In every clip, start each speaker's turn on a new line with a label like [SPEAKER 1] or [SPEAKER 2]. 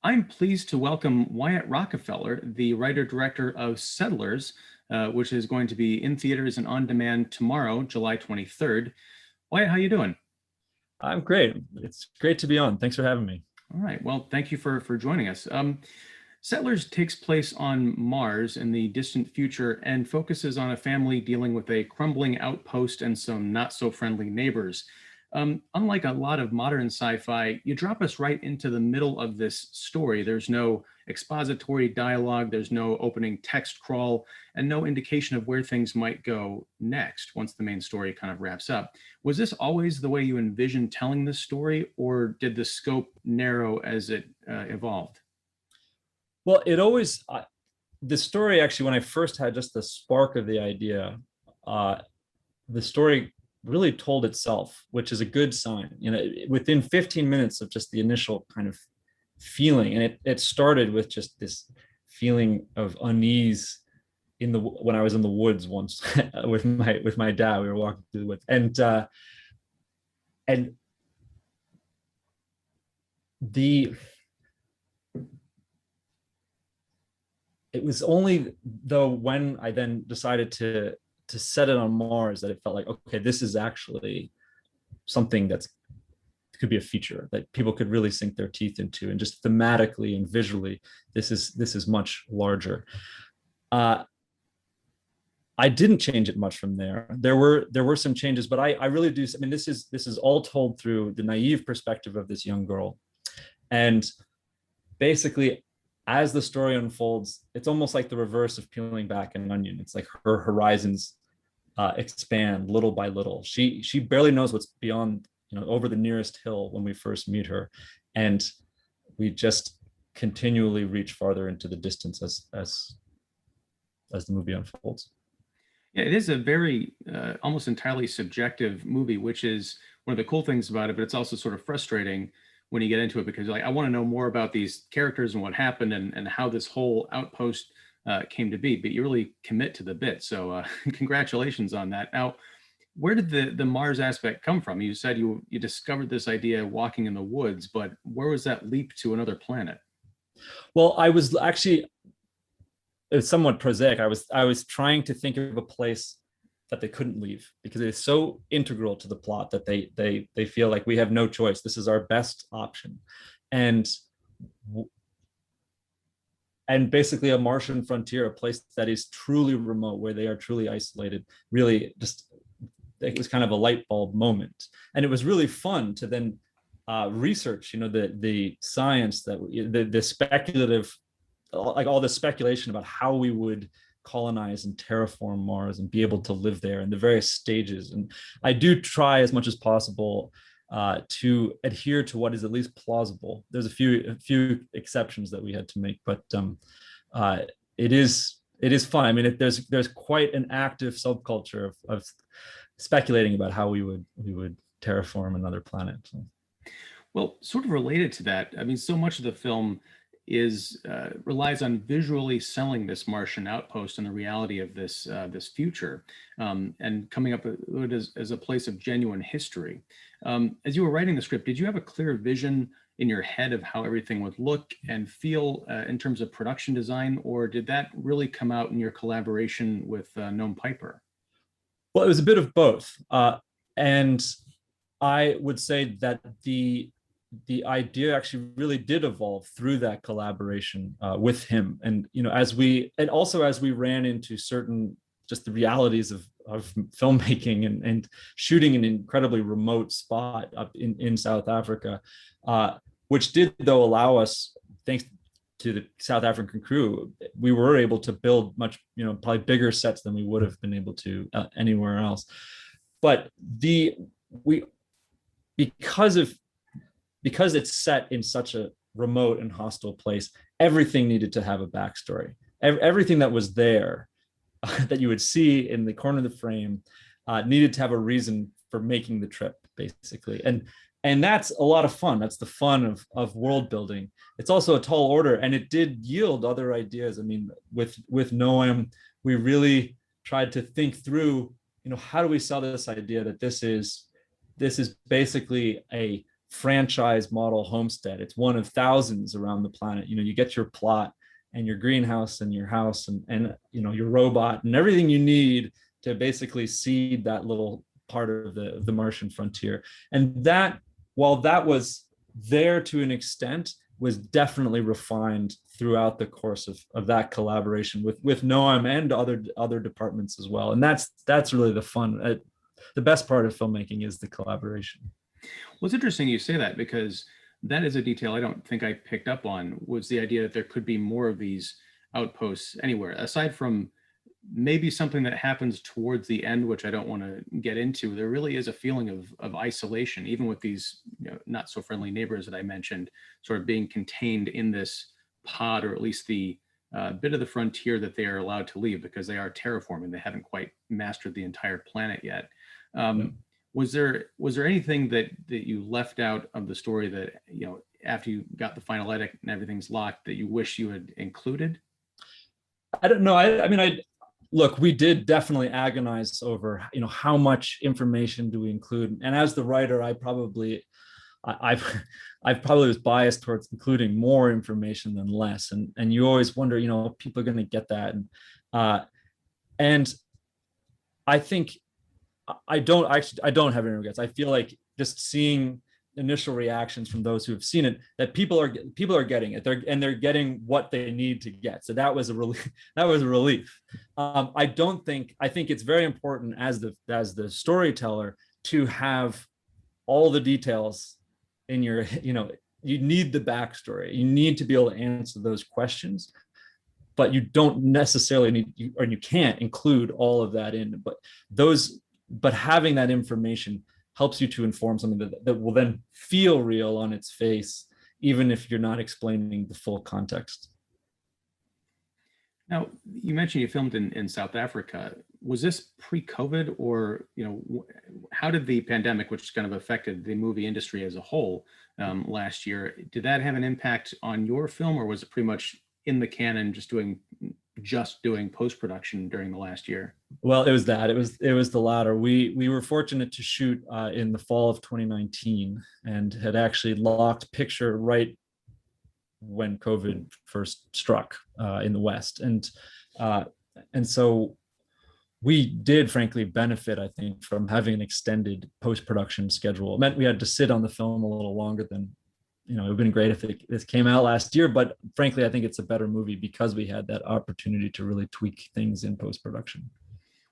[SPEAKER 1] I'm pleased to welcome Wyatt Rockefeller, the writer-director of Settlers, which is going to be in theaters and on demand tomorrow, July 23rd. Wyatt, how you doing?
[SPEAKER 2] I'm great. It's great to be on. Thanks for having me.
[SPEAKER 1] All right. Well, thank you for joining us. Settlers takes place on Mars in the distant future and focuses on a family dealing with a crumbling outpost and some not so friendly neighbors. Unlike a lot of modern sci-fi, you drop us right into the middle of this story. There's no expository dialogue, there's no opening text crawl, and no indication of where things might go next once the main story kind of wraps up. Was this always the way you envisioned telling this story, or did the scope narrow as it evolved?
[SPEAKER 2] Well, it always, the story actually, when I first had just the spark of the idea, uh, the story really told itself, which is a good sign. Within 15 minutes of just the initial kind of feeling, and it started with just this feeling of unease when I was in the woods once with my dad. We were walking through the woods, and the it was only though when I then decided to set it on Mars that it felt like, okay, this is actually something that could be a feature that people could really sink their teeth into, and just thematically and visually, this is much larger. I didn't change it much from there. There were some changes, but I really do. I mean, this is all told through the naive perspective of this young girl, and basically, as the story unfolds, it's almost like the reverse of peeling back an onion. It's like her horizons expand little by little. She barely knows what's beyond, over the nearest hill when we first meet her, and we just continually reach farther into the distance as the movie unfolds.
[SPEAKER 1] Yeah, it is a very almost entirely subjective movie, which is one of the cool things about it, but it's also sort of frustrating when you get into it because you're like, I want to know more about these characters and what happened and how this whole outpost came to be, but you really commit to the bit. So congratulations on that. Now, where did the Mars aspect come from? You said you discovered this idea walking in the woods, but where was that leap to another planet?
[SPEAKER 2] Well, I was actually, it's somewhat prosaic. I was trying to think of a place that they couldn't leave because it's so integral to the plot that they feel like we have no choice. This is our best option, and basically a Martian frontier, a place that is truly remote, where they are truly isolated. Really, just it was kind of a light bulb moment, and it was really fun to then research, the science that the speculative, like all the speculation about how we would colonize and terraform Mars and be able to live there in the various stages. And I do try as much as possible to adhere to what is at least plausible. There's a few exceptions that we had to make, but it is fun. I mean, there's quite an active subculture of speculating about how we would terraform another planet. So.
[SPEAKER 1] Well, sort of related to that, I mean, so much of the film relies on visually selling this Martian outpost and the reality of this future, and coming up with it as a place of genuine history. As you were writing the script, did you have a clear vision in your head of how everything would look and feel in terms of production design, or did that really come out in your collaboration with Noam Piper?
[SPEAKER 2] Well, it was a bit of both, and I would say that the idea actually really did evolve through that collaboration with him. And, as we ran into certain, just the realities of filmmaking and shooting an incredibly remote spot up in South Africa, which did though allow us, thanks to the South African crew, we were able to build much, probably bigger sets than we would have been able to anywhere else. But because it's set in such a remote and hostile place, everything needed to have a backstory. Everything that was there that you would see in the corner of the frame needed to have a reason for making the trip, basically. And that's a lot of fun. That's the fun of world building. It's also a tall order, and it did yield other ideas. I mean, with Noam, we really tried to think through, how do we sell this idea that this is basically a franchise model homestead. It's one of thousands around the planet. You get your plot and your greenhouse and your house and your robot and everything you need to basically seed that little part of the Martian frontier. And that, while that was there to an extent, was definitely refined throughout the course of that collaboration with Noam and other departments as well. And that's really the fun. The best part of filmmaking is the collaboration.
[SPEAKER 1] Well, it's interesting you say that, because that is a detail I don't think I picked up on, was the idea that there could be more of these outposts anywhere, aside from maybe something that happens towards the end, which I don't want to get into. There really is a feeling of isolation, even with these not so friendly neighbors that I mentioned, sort of being contained in this pod, or at least the bit of the frontier that they are allowed to leave, because they are terraforming. They haven't quite mastered the entire planet yet.
[SPEAKER 2] Yeah.
[SPEAKER 1] Was there anything that you left out of the story that, after you got the final edit and everything's locked, that you wish you had included?
[SPEAKER 2] I don't know. I mean, look, we did definitely agonize over, how much information do we include? And as the writer, I probably was biased towards including more information than less. And you always wonder, people are going to get that. And I think I don't have any regrets. I feel like just seeing initial reactions from those who have seen it, that people are getting it. They're getting what they need to get. So that was a relief. That was a relief. I think it's very important as the storyteller to have all the details in your, you need the backstory. You need to be able to answer those questions, but you don't necessarily need, or you can't include all of that in. But having that information helps you to inform something that will then feel real on its face, even if you're not explaining the full context.
[SPEAKER 1] Now, you mentioned you filmed in South Africa. Was this pre-COVID, or how did the pandemic, which kind of affected the movie industry as a whole last year, did that have an impact on your film, or was it pretty much in the canon, just doing post-production during the last year?
[SPEAKER 2] Well, it was the latter. We were fortunate to shoot in the fall of 2019, and had actually locked picture right when COVID first struck in the West. And so we did frankly benefit, I think, from having an extended post-production schedule. It meant we had to sit on the film a little longer than, it would have been great if this came out last year, but frankly, I think it's a better movie because we had that opportunity to really tweak things in post-production.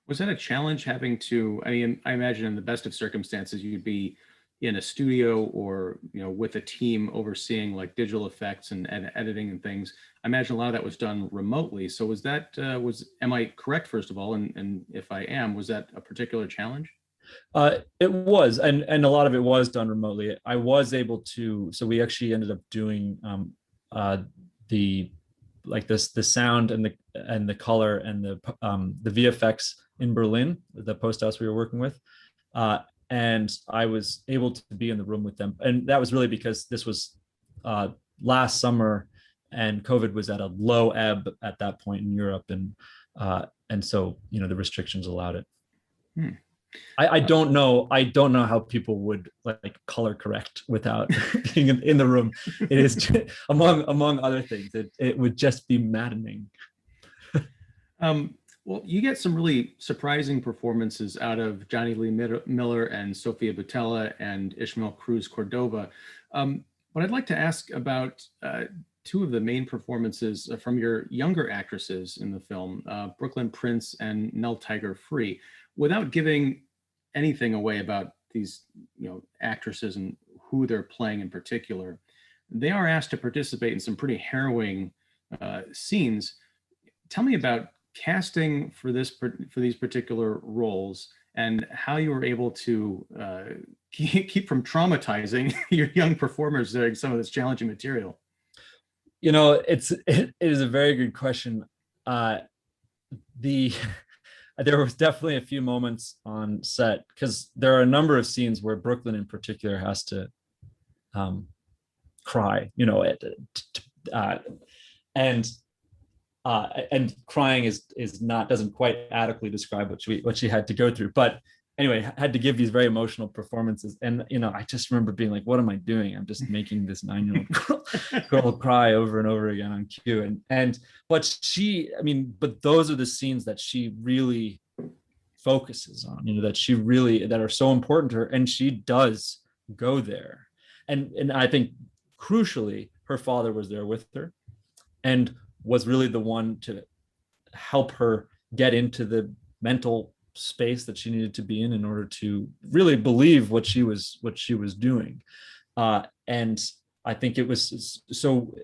[SPEAKER 1] Was that a challenge, having to, I mean, I imagine in the best of circumstances, you'd be in a studio or, with a team overseeing like digital effects and editing and things. I imagine a lot of that was done remotely. So am I correct, first of all? And if I am, was that a particular challenge?
[SPEAKER 2] It was, and a lot of it was done remotely. I was able to, so we actually ended up doing the sound and the color and the VFX in Berlin, the post house we were working with, and I was able to be in the room with them, and that was really because this was last summer, and COVID was at a low ebb at that point in Europe, and so the restrictions allowed it. I don't know how people would like color correct without being in the room. It is just, among other things, it would just be maddening.
[SPEAKER 1] Well, you get some really surprising performances out of Jonny Lee Miller and Sofia Boutella and Ishmael Cruz Cordova. But I'd like to ask about two of the main performances from your younger actresses in the film, Brooklynn Prince and Nell Tiger Free. Without giving anything away about these, actresses and who they're playing in particular, they are asked to participate in some pretty harrowing scenes. Tell me about casting for these particular roles, and how you were able to keep from traumatizing your young performers during some of this challenging material.
[SPEAKER 2] It is a very good question. There was definitely a few moments on set, because there are a number of scenes where Brooklynn in particular has to cry, and crying doesn't quite adequately describe what she had to go through. But anyway, had to give these very emotional performances. And, I just remember being like, what am I doing? I'm just making this 9-year-old girl cry over and over again on cue. But those are the scenes that she really focuses on, that are so important to her. And she does go there. And I think crucially, her father was there with her and was really the one to help her get into the mental space that she needed to be in order to really believe what she was doing. And I think it was so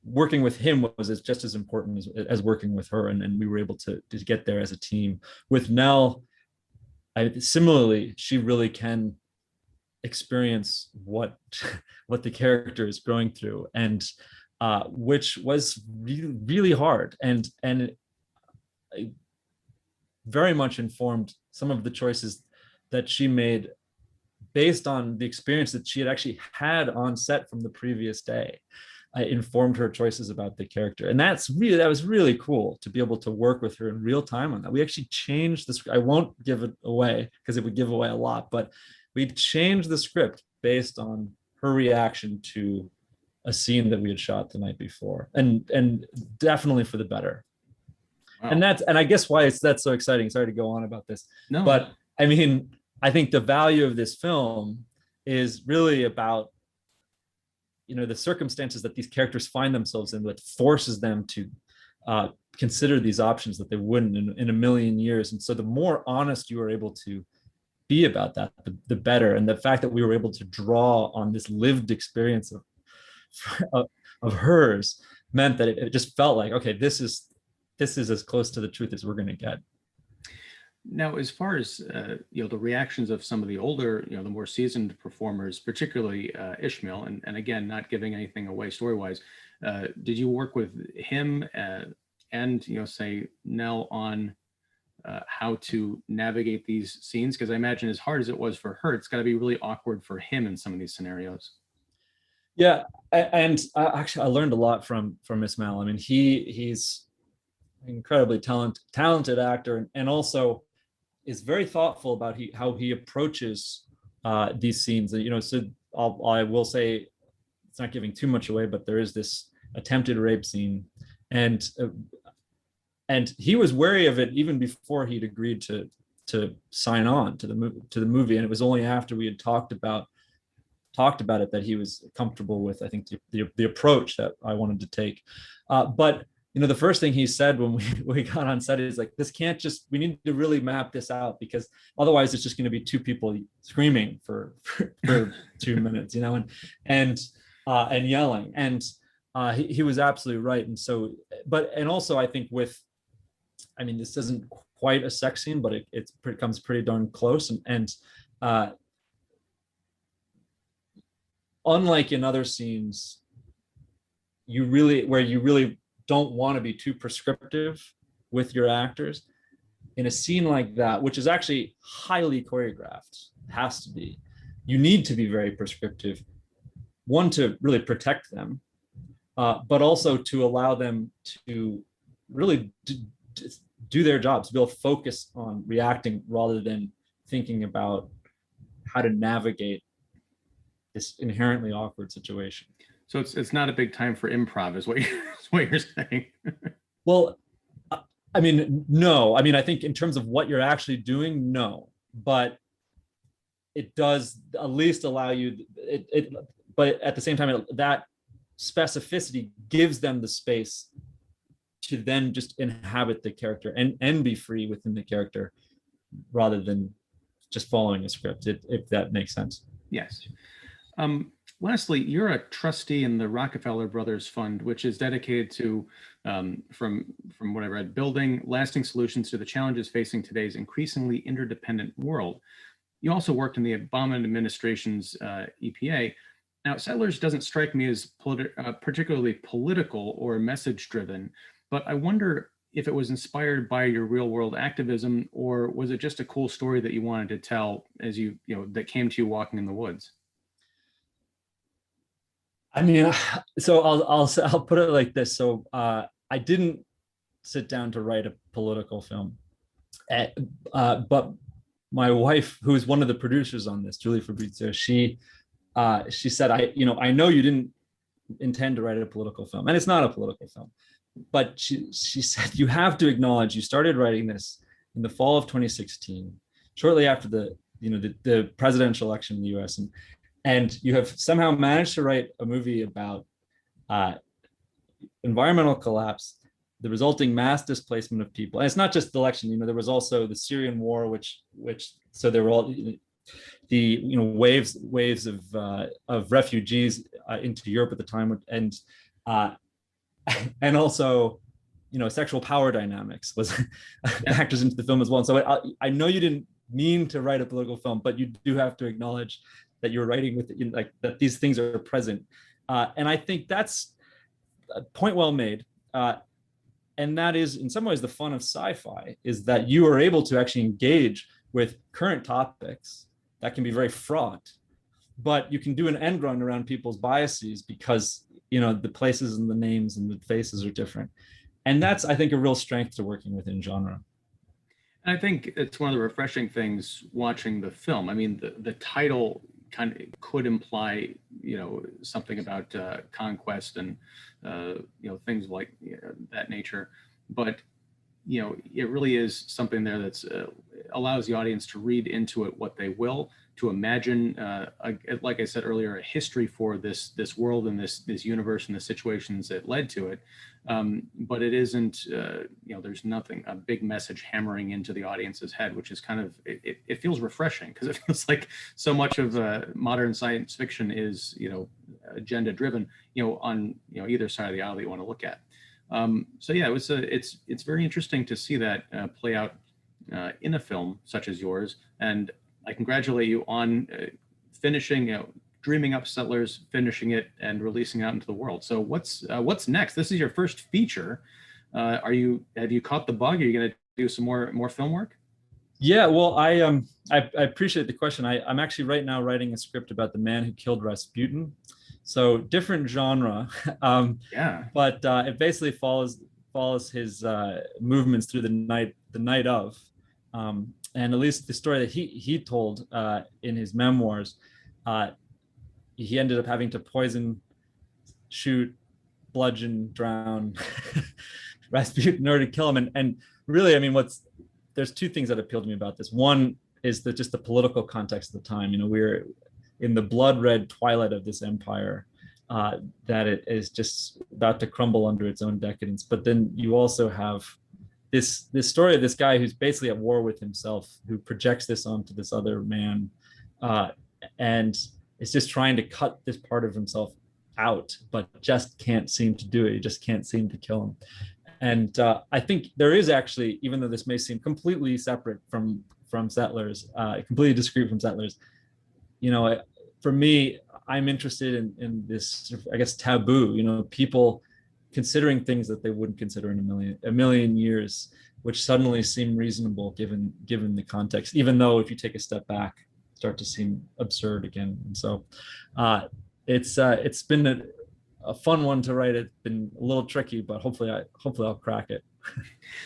[SPEAKER 2] working with him was just as important as working with her, and we were able to get there as a team. With Nell, similarly, she really can experience what the character is going through, and which was really, really hard, and very much informed some of the choices that she made based on the experience that she had actually had on set from the previous day. Informed her choices about the character. And that was really cool to be able to work with her in real time on that. We actually changed the script. I won't give it away because it would give away a lot, but we changed the script based on her reaction to a scene that we had shot the night before, and definitely for the better. Wow. And I guess why that's so exciting. Sorry to go on about this. No. But I mean, I think the value of this film is really about, the circumstances that these characters find themselves in that forces them to consider these options that they wouldn't in a million years. And so the more honest you are able to be about that, the better. And the fact that we were able to draw on this lived experience of hers meant that it just felt like, okay, this is as close to the truth as we're going to get.
[SPEAKER 1] Now, as far as the reactions of some of the older, the more seasoned performers, particularly Ishmael, and again, not giving anything away story-wise, did you work with him and say Nell on how to navigate these scenes? Because I imagine as hard as it was for her, it's got to be really awkward for him in some of these scenarios.
[SPEAKER 2] Yeah, and actually, I learned a lot from Ishmael. I mean, he's an incredibly talented actor, and also is very thoughtful about how he approaches these scenes. So I will say, it's not giving too much away, but there is this attempted rape scene, and he was wary of it even before he'd agreed to sign on to the movie, and it was only after we had talked about it that he was comfortable with, I think, the approach that I wanted to take. But the first thing he said when we got on set is like, we need to really map this out, because otherwise it's just going to be two people screaming for 2 minutes, and yelling. And he was absolutely right. And so, and also I think this isn't quite a sex scene, but it comes pretty darn close. And unlike in other scenes, you really don't want to be too prescriptive with your actors. In a scene like that, which is actually highly choreographed, has to be, you need to be very prescriptive. One, to really protect them, but also to allow them to really do their jobs, to be able to focus on reacting rather than thinking about how to navigate this inherently awkward situation.
[SPEAKER 1] So it's not a big time for improv, is what you're saying.
[SPEAKER 2] Well, I mean, no. I mean, I think in terms of what you're actually doing, no. But it does at least allow you but at the same time, that specificity gives them the space to then just inhabit the character and be free within the character rather than just following a script, if that makes sense.
[SPEAKER 1] Yes. Lastly, you're a trustee in the Rockefeller Brothers Fund, which is dedicated to, from what I read, building lasting solutions to the challenges facing today's increasingly interdependent world. You also worked in the Obama administration's EPA. Now, Settlers doesn't strike me as particularly political or message-driven, but I wonder if it was inspired by your real-world activism, or was it just a cool story that you wanted to tell as that came to you walking in the woods?
[SPEAKER 2] I mean, so I'll put it like this. So I didn't sit down to write a political film, but my wife, who is one of the producers on this, Julie Fabrizio, she said, I know you didn't intend to write a political film, and it's not a political film, but she said, you have to acknowledge you started writing this in the fall of 2016, shortly after the presidential election in the US, and you have somehow managed to write a movie about environmental collapse, the resulting mass displacement of people. And it's not just the election, there was also the Syrian war, which so there were all the waves of refugees into Europe at the time, and also sexual power dynamics was factors into the film as well. And so I know you didn't mean to write a political film, but you do have to acknowledge that you're writing with like that these things are present, and I think that's a point well made. And that is, in some ways, the fun of sci-fi, is that you are able to actually engage with current topics that can be very fraught, but you can do an end run around people's biases because the places and the names and the faces are different. And that's, I think, a real strength to working within genre.
[SPEAKER 1] And I think it's one of the refreshing things watching the film. I mean, the title kind of could imply, something about conquest and, things like that nature. But, it really is something there that's allows the audience to read into it what they will, to imagine, like I said earlier, a history for this world and this universe and the situations that led to it. But it isn't, there's nothing, a big message hammering into the audience's head, which is kind of, it feels refreshing, because it feels like so much of modern science fiction is, agenda driven, on, either side of the aisle that you want to look at. So yeah, it's very interesting to see that play out in a film such as yours. And I congratulate you on finishing, dreaming up Settlers, finishing it, and releasing it out into the world. So what's next? This is your first feature. Have you caught the bug? Are you going to do some more film work?
[SPEAKER 2] Yeah, well, I appreciate the question. I'm actually right now writing a script about the man who killed Rasputin. So different genre,
[SPEAKER 1] Yeah.
[SPEAKER 2] but it basically follows his movements through the night of. And at least the story that he told in his memoirs, he ended up having to poison, shoot, bludgeon, drown Rasputin in order to kill him. And really, I mean, there's two things that appealed to me about this. One is just the political context of the time. We're in the blood red twilight of this empire that it is just about to crumble under its own decadence. But then you also have this story of this guy who's basically at war with himself, who projects this onto this other man, and is just trying to cut this part of himself out, but just can't seem to do it. He just can't seem to kill him. And I think there is actually, even though this may seem completely separate from Settlers, completely discrete from Settlers, for me, I'm interested in this, I guess, taboo, people considering things that they wouldn't consider in a million years, which suddenly seem reasonable given the context, even though if you take a step back, start to seem absurd again. And so it's been a fun one to write. It's been a little tricky, but hopefully I'll crack it.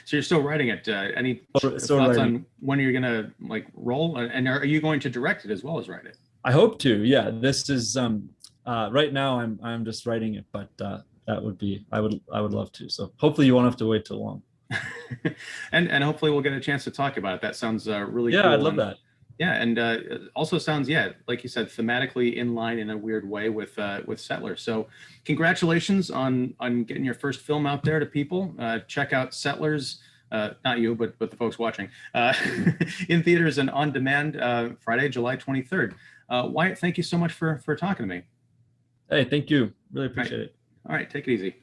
[SPEAKER 1] So you're still writing it. Any thoughts on when you're gonna roll? And are you going to direct it as well as write it?
[SPEAKER 2] I hope to. Yeah, this is right now. I'm just writing it, but that would be I would love to. So hopefully you won't have to wait too long.
[SPEAKER 1] and hopefully we'll get a chance to talk about it. That sounds really cool.
[SPEAKER 2] Yeah, I'd love that.
[SPEAKER 1] Yeah, and also sounds, like you said, thematically in line in a weird way with Settlers. So congratulations on getting your first film out there to people. Check out Settlers, not you, but the folks watching, in theaters and on demand Friday, July 23rd. Wyatt, thank you so much for talking to me.
[SPEAKER 2] Hey, thank you. Really appreciate it.
[SPEAKER 1] All right, take it easy.